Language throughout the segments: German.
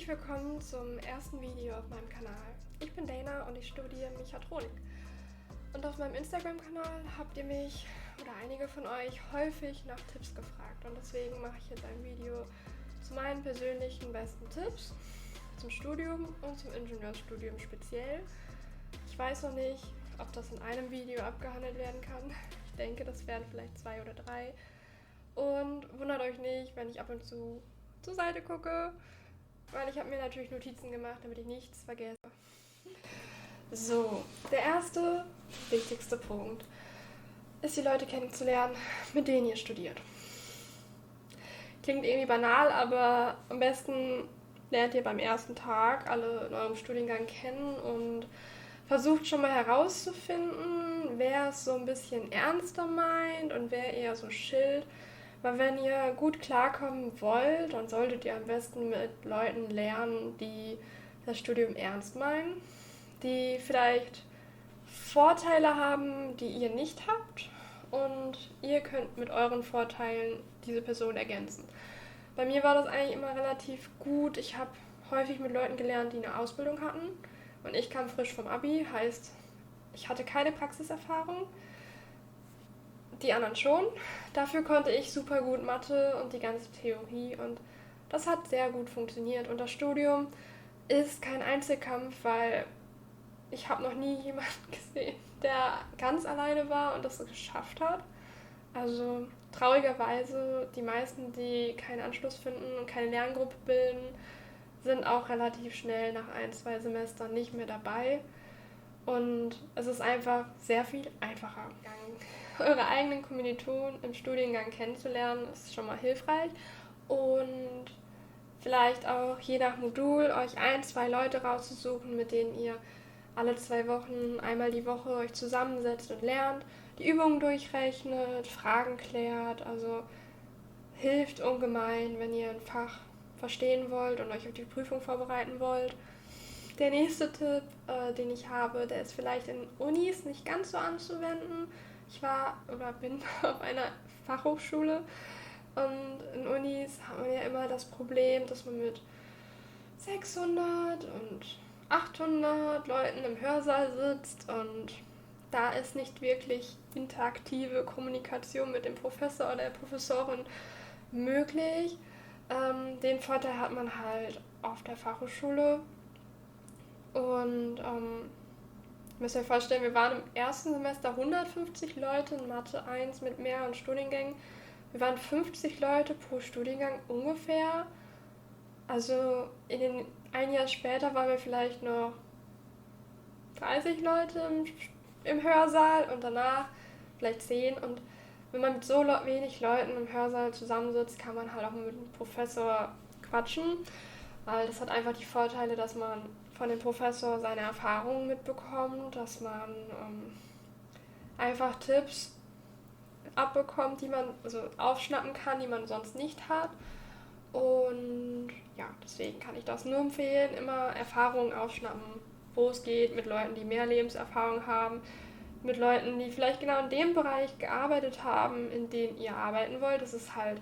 Herzlich willkommen zum ersten Video auf meinem Kanal. Ich bin Dana und ich studiere Mechatronik. Und auf meinem Instagram-Kanal habt ihr mich oder einige von euch häufig nach Tipps gefragt. Und deswegen mache ich jetzt ein Video zu meinen persönlichen besten Tipps zum Studium und zum Ingenieurstudium speziell. Ich weiß noch nicht, ob das in einem Video abgehandelt werden kann. Ich denke, das werden vielleicht 2 oder 3. Und wundert euch nicht, wenn ich ab und zu zur Seite gucke, weil ich habe mir natürlich Notizen gemacht, damit ich nichts vergesse. So, der erste, wichtigste Punkt ist, die Leute kennenzulernen, mit denen ihr studiert. Klingt irgendwie banal, aber am besten lernt ihr beim ersten Tag alle in eurem Studiengang kennen und versucht schon mal herauszufinden, wer es so ein bisschen ernster meint und wer eher so chillt. Weil wenn ihr gut klarkommen wollt, dann solltet ihr am besten mit Leuten lernen, die das Studium ernst meinen, die vielleicht Vorteile haben, die ihr nicht habt, und ihr könnt mit euren Vorteilen diese Person ergänzen. Bei mir war das eigentlich immer relativ gut. Ich habe häufig mit Leuten gelernt, die eine Ausbildung hatten, und ich kam frisch vom Abi, heißt, ich hatte keine Praxiserfahrung. Die anderen schon. Dafür konnte ich super gut Mathe und die ganze Theorie, und das hat sehr gut funktioniert. Und das Studium ist kein Einzelkampf, weil ich habe noch nie jemanden gesehen, der ganz alleine war und das geschafft hat. Also traurigerweise, die meisten, die keinen Anschluss finden und keine Lerngruppe bilden, sind auch relativ schnell nach 1-2 Semestern nicht mehr dabei. Und es ist einfach sehr viel einfacher gegangen. Eure eigenen Kommilitonen im Studiengang kennenzulernen, ist schon mal hilfreich. Und vielleicht auch je nach Modul euch 1-2 Leute rauszusuchen, mit denen ihr alle 2 Wochen, einmal die Woche euch zusammensetzt und lernt, die Übungen durchrechnet, Fragen klärt. Also hilft ungemein, wenn ihr ein Fach verstehen wollt und euch auf die Prüfung vorbereiten wollt. Der nächste Tipp, den ich habe, der ist vielleicht in Unis nicht ganz so anzuwenden. Ich war oder bin auf einer Fachhochschule, und in Unis hat man ja immer das Problem, dass man mit 600 und 800 Leuten im Hörsaal sitzt, und da ist nicht wirklich interaktive Kommunikation mit dem Professor oder der Professorin möglich. Den Vorteil hat man halt auf der Fachhochschule. Und müsst ihr euch vorstellen, wir waren im ersten Semester 150 Leute in Mathe 1 mit mehreren Studiengängen. Wir waren 50 Leute pro Studiengang ungefähr. Also ein Jahr später waren wir vielleicht noch 30 Leute im Hörsaal und danach vielleicht 10. Und wenn man mit so wenig Leuten im Hörsaal zusammensitzt, kann man halt auch mit dem Professor quatschen. Weil das hat einfach die Vorteile, dass man von dem Professor seine Erfahrungen mitbekommt, dass man einfach Tipps abbekommt, die man also aufschnappen kann, die man sonst nicht hat. Und ja, deswegen kann ich das nur empfehlen, immer Erfahrungen aufschnappen, wo es geht, mit Leuten, die mehr Lebenserfahrung haben, mit Leuten, die vielleicht genau in dem Bereich gearbeitet haben, in dem ihr arbeiten wollt. Das ist halt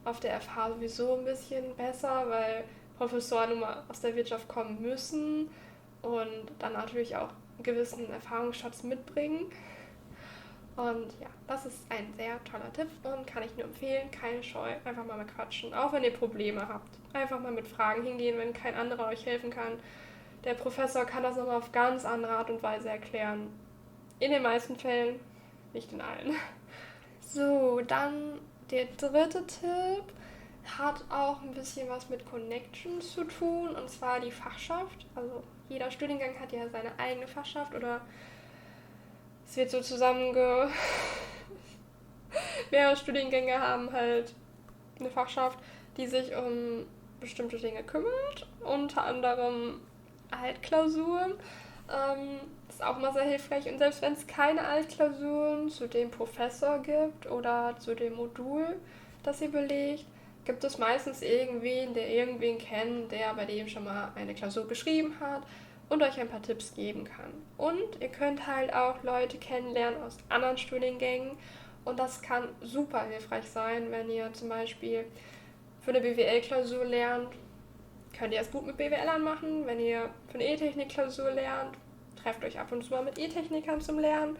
auf der FH sowieso ein bisschen besser, weil Professoren nun mal aus der Wirtschaft kommen müssen und dann natürlich auch einen gewissen Erfahrungsschatz mitbringen. Und ja, das ist ein sehr toller Tipp und kann ich nur empfehlen. Keine Scheu, einfach mal quatschen, auch wenn ihr Probleme habt. Einfach mal mit Fragen hingehen, wenn kein anderer euch helfen kann. Der Professor kann das nochmal auf ganz andere Art und Weise erklären. In den meisten Fällen, nicht in allen. So, dann der dritte Tipp hat auch ein bisschen was mit Connections zu tun, und zwar die Fachschaft. Also jeder Studiengang hat ja seine eigene Fachschaft, oder es wird so mehrere Studiengänge haben halt eine Fachschaft, die sich um bestimmte Dinge kümmert, unter anderem Altklausuren. Ist auch mal sehr hilfreich, und selbst wenn es keine Altklausuren zu dem Professor gibt oder zu dem Modul, das ihr belegt, gibt es meistens irgendwen, der irgendwen kennt, der bei dem schon mal eine Klausur geschrieben hat und euch ein paar Tipps geben kann. Und ihr könnt halt auch Leute kennenlernen aus anderen Studiengängen, und das kann super hilfreich sein, wenn ihr zum Beispiel für eine BWL-Klausur lernt, könnt ihr es gut mit BWLern machen. Wenn ihr für eine E-Technik-Klausur lernt, trefft euch ab und zu mal mit E-Technikern zum Lernen.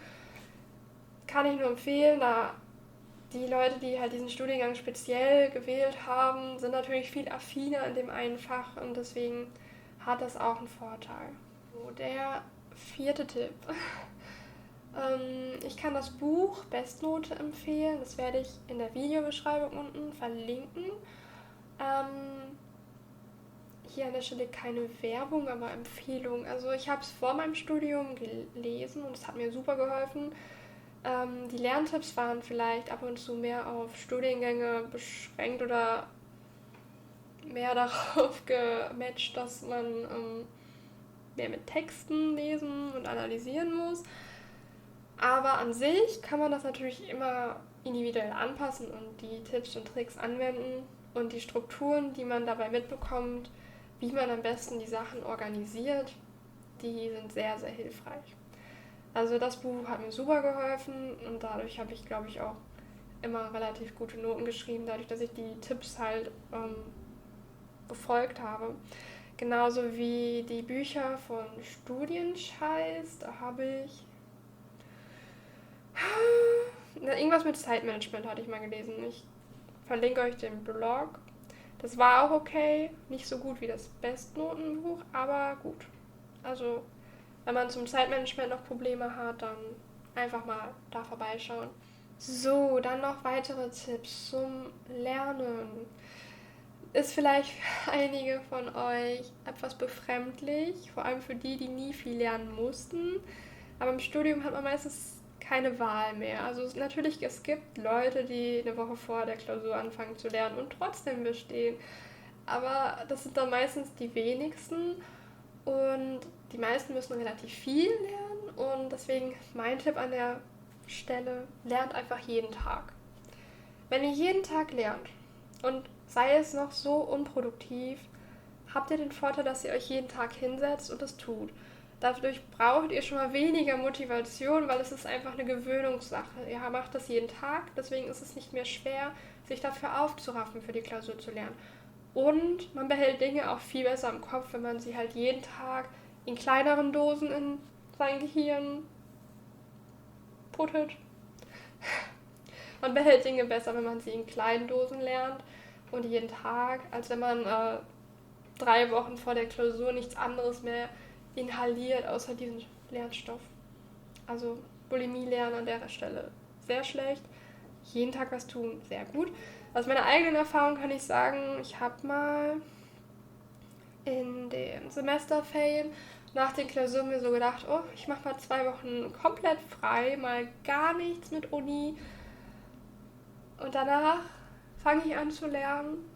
Kann ich nur empfehlen, da die Leute, die halt diesen Studiengang speziell gewählt haben, sind natürlich viel affiner in dem einen Fach und deswegen hat das auch einen Vorteil. So, der 4. Tipp. Ich kann das Buch Bestnote empfehlen, das werde ich in der Videobeschreibung unten verlinken. Hier an der Stelle keine Werbung, aber Empfehlung. Also ich habe es vor meinem Studium gelesen und es hat mir super geholfen. Die Lerntipps waren vielleicht ab und zu mehr auf Studiengänge beschränkt oder mehr darauf gematcht, dass man mehr mit Texten lesen und analysieren muss. Aber an sich kann man das natürlich immer individuell anpassen und die Tipps und Tricks anwenden und die Strukturen, die man dabei mitbekommt, wie man am besten die Sachen organisiert, die sind sehr, sehr hilfreich. Also das Buch hat mir super geholfen und dadurch habe ich, glaube ich, auch immer relativ gute Noten geschrieben, dadurch, dass ich die Tipps halt befolgt habe. Genauso wie die Bücher von Studienscheiß, da habe ich irgendwas mit Zeitmanagement hatte ich mal gelesen. Ich verlinke euch den Blog. Das war auch okay, nicht so gut wie das Bestnotenbuch, aber gut. Also, wenn man zum Zeitmanagement noch Probleme hat, dann einfach mal da vorbeischauen. So, dann noch weitere Tipps zum Lernen. Ist vielleicht für einige von euch etwas befremdlich, vor allem für die, die nie viel lernen mussten. Aber im Studium hat man meistens keine Wahl mehr. Also natürlich, es gibt Leute, die eine Woche vor der Klausur anfangen zu lernen und trotzdem bestehen. Aber das sind dann meistens die wenigsten und die meisten müssen relativ viel lernen und deswegen mein Tipp an der Stelle, lernt einfach jeden Tag. Wenn ihr jeden Tag lernt und sei es noch so unproduktiv, habt ihr den Vorteil, dass ihr euch jeden Tag hinsetzt und es tut. Dadurch braucht ihr schon mal weniger Motivation, weil es ist einfach eine Gewöhnungssache. Ihr macht das jeden Tag, deswegen ist es nicht mehr schwer, sich dafür aufzuraffen, für die Klausur zu lernen. Und man behält Dinge auch viel besser im Kopf, wenn man sie halt jeden Tag in kleineren Dosen in sein Gehirn puttet. Man behält Dinge besser, wenn man sie in kleinen Dosen lernt und jeden Tag, als wenn man 3 Wochen vor der Klausur nichts anderes mehr inhaliert, außer diesen Lernstoff. Also Bulimie lernen an der Stelle sehr schlecht. Jeden Tag was tun, sehr gut. Aus meiner eigenen Erfahrung kann ich sagen, ich habe mal in den Semesterferien nach den Klausuren mir so gedacht, oh, ich mache mal 2 Wochen komplett frei, mal gar nichts mit Uni. Und danach fange ich an zu lernen.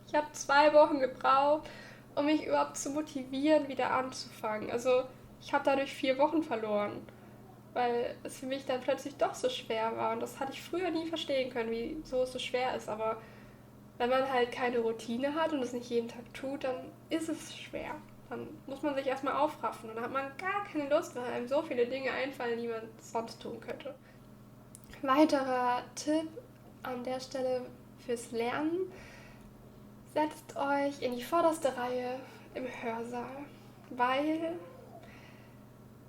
Ich habe 2 Wochen gebraucht, um mich überhaupt zu motivieren, wieder anzufangen. Also ich habe dadurch 4 Wochen verloren, weil es für mich dann plötzlich doch so schwer war. Und das hatte ich früher nie verstehen können, wieso es so schwer ist. Aber wenn man halt keine Routine hat und es nicht jeden Tag tut, dann ist es schwer. Dann muss man sich erstmal aufraffen und dann hat man gar keine Lust, weil einem so viele Dinge einfallen, die man sonst tun könnte. Weiterer Tipp an der Stelle fürs Lernen: Setzt euch in die vorderste Reihe im Hörsaal, weil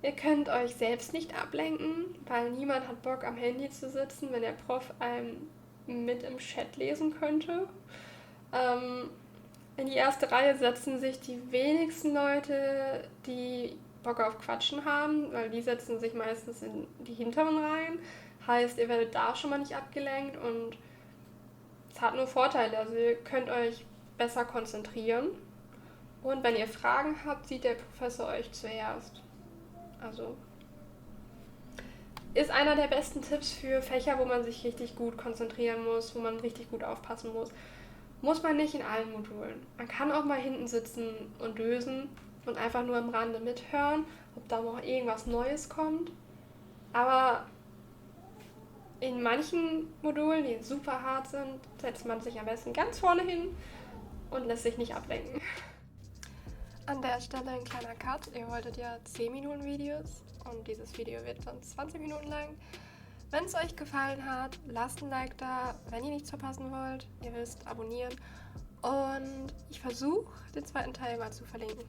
ihr könnt euch selbst nicht ablenken, weil niemand hat Bock am Handy zu sitzen, wenn der Prof einem mit im Chat lesen könnte. In die erste Reihe setzen sich die wenigsten Leute, die Bock auf Quatschen haben, weil die setzen sich meistens in die hinteren Reihen. Heißt, ihr werdet da schon mal nicht abgelenkt und es hat nur Vorteile. Also ihr könnt euch besser konzentrieren und wenn ihr Fragen habt, sieht der Professor euch zuerst. Also ist einer der besten Tipps für Fächer, wo man sich richtig gut konzentrieren muss, wo man richtig gut aufpassen muss. Muss man nicht in allen Modulen. Man kann auch mal hinten sitzen und lösen und einfach nur am Rande mithören, ob da noch irgendwas Neues kommt. Aber in manchen Modulen, die super hart sind, setzt man sich am besten ganz vorne hin und lässt sich nicht ablenken. An der Stelle ein kleiner Cut. Ihr wolltet ja 10 Minuten Videos und dieses Video wird dann 20 Minuten lang. Wenn es euch gefallen hat, lasst ein Like da. Wenn ihr nichts verpassen wollt, ihr wisst, abonnieren. Und ich versuche, den zweiten Teil mal zu verlinken.